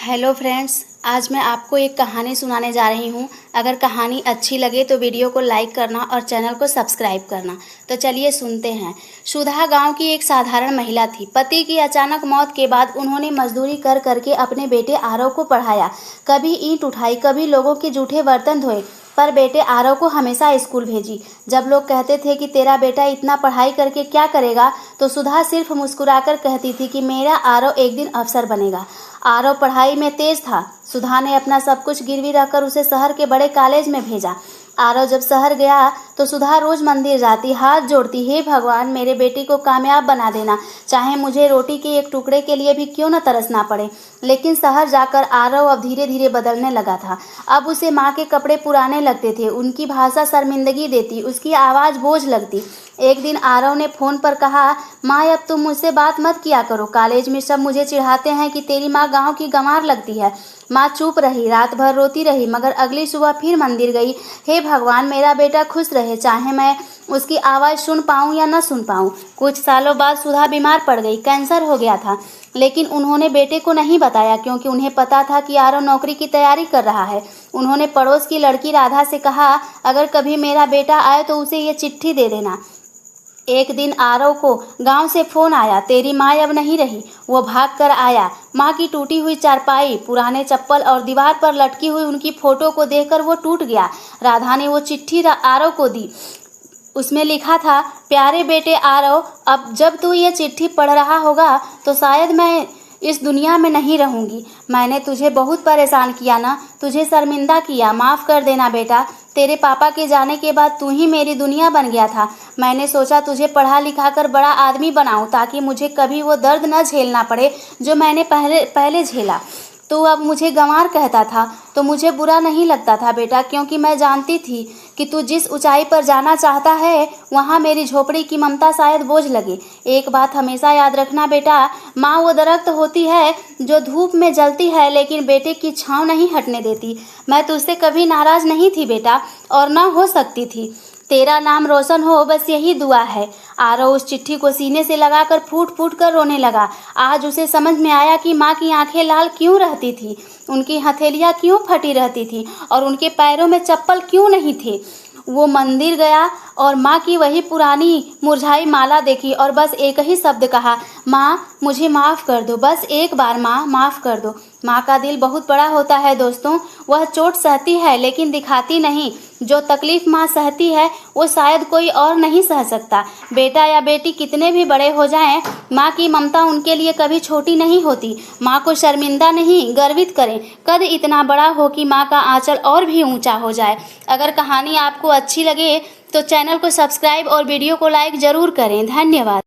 Hello friends, आज मैं आपको एक कहानी सुनाने जा रही हूँ। अगर कहानी अच्छी लगे तो वीडियो को लाइक करना और चैनल को सब्सक्राइब करना। तो चलिए सुनते हैं। सुधा गांव की एक साधारण महिला थी। पति की अचानक मौत के बाद उन्होंने मजदूरी कर करके अपने बेटे आरव को पढ़ाया। कभी ईंट उठाई, कभी लोगों के जूठे बर्तन धोए, पर बेटे आरव को हमेशा स्कूल भेजी। जब लोग कहते थे कि तेरा बेटा इतना पढ़ाई करके क्या करेगा, तो सुधा सिर्फ मुस्कुराकर कहती थी कि मेरा आरव एक दिन अफसर बनेगा। आरव पढ़ाई में तेज था। सुधा ने अपना सब कुछ गिरवी रखकर उसे शहर के बड़े कॉलेज में भेजा। आरव जब शहर गया तो सुधा रोज मंदिर जाती, हाथ जोड़ती, हे भगवान मेरे बेटी को कामयाब बना देना, चाहे मुझे रोटी के एक टुकड़े के लिए भी क्यों न तरसना पड़े। लेकिन शहर जाकर आरव अब धीरे धीरे बदलने लगा था। अब उसे माँ के कपड़े पुराने लगते थे, उनकी भाषा शर्मिंदगी देती, उसकी आवाज़ बोझ लगती। एक दिन आरव ने फोन पर कहा, माँ अब तुम मुझसे बात मत किया करो, कॉलेज में सब मुझे चिढ़ाते हैं कि तेरी माँ गाँव की गंवार लगती है। माँ चुप रही, रात भर रोती रही, मगर अगली सुबह फिर मंदिर गई। हे भगवान मेरा बेटा खुश रहे, चाहे मैं उसकी आवाज़ सुन पाऊँ या न सुन पाऊँ। कुछ सालों बाद सुधा बीमार पड़ गई, कैंसर हो गया था। लेकिन उन्होंने बेटे को नहीं बताया, क्योंकि उन्हें पता था कि आरव नौकरी की तैयारी कर रहा है। उन्होंने पड़ोस की लड़की राधा से कहा, अगर कभी मेरा बेटा आए तो उसे ये चिट्ठी दे देना। एक दिन आरव को गांव से फोन आया, तेरी माँ अब नहीं रही। वो भाग कर आया। माँ की टूटी हुई चारपाई, पुराने चप्पल और दीवार पर लटकी हुई उनकी फोटो को देखकर वो टूट गया। राधा ने वो चिट्ठी आरव को दी। उसमें लिखा था, प्यारे बेटे आरव, अब जब तू ये चिट्ठी पढ़ रहा होगा तो शायद मैं इस दुनिया में नहीं रहूंगी। मैंने तुझे बहुत परेशान किया ना, तुझे शर्मिंदा किया, माफ़ कर देना बेटा। तेरे पापा के जाने के बाद तू ही मेरी दुनिया बन गया था। मैंने सोचा तुझे पढ़ा लिखा कर बड़ा आदमी बनाऊं, ताकि मुझे कभी वो दर्द न झेलना पड़े जो मैंने पहले झेला। तू अब मुझे गंवार कहता था तो मुझे बुरा नहीं लगता था बेटा, क्योंकि मैं जानती थी कि तू जिस ऊंचाई पर जाना चाहता है वहाँ मेरी झोपड़ी की ममता शायद बोझ लगे। एक बात हमेशा याद रखना बेटा, माँ वो दरख्त होती है जो धूप में जलती है लेकिन बेटे की छाँव नहीं हटने देती। मैं तुझसे कभी नाराज नहीं थी बेटा, और न हो सकती थी। तेरा नाम रोशन हो, बस यही दुआ है। आरव उस चिट्ठी को सीने से लगाकर फूट फूट कर रोने लगा। आज उसे समझ में आया कि माँ की आंखें लाल क्यों रहती थी, उनकी हथेलियाँ क्यों फटी रहती थी और उनके पैरों में चप्पल क्यों नहीं थे। वो मंदिर गया और माँ की वही पुरानी मुरझाई माला देखी और बस एक ही शब्द कहा, माँ मुझे माफ़ कर दो, बस एक बार माँ माफ़ कर दो। माँ का दिल बहुत बड़ा होता है दोस्तों, वह चोट सहती है लेकिन दिखाती नहीं। जो तकलीफ़ माँ सहती है वो शायद कोई और नहीं सह सकता। बेटा या बेटी कितने भी बड़े हो जाएं, माँ की ममता उनके लिए कभी छोटी नहीं होती। माँ को शर्मिंदा नहीं, गर्वित करें। कद इतना बड़ा हो कि माँ का आंचल और भी ऊंचा हो जाए। अगर कहानी आपको अच्छी लगे तो चैनल को सब्सक्राइब और वीडियो को लाइक ज़रूर करें। धन्यवाद।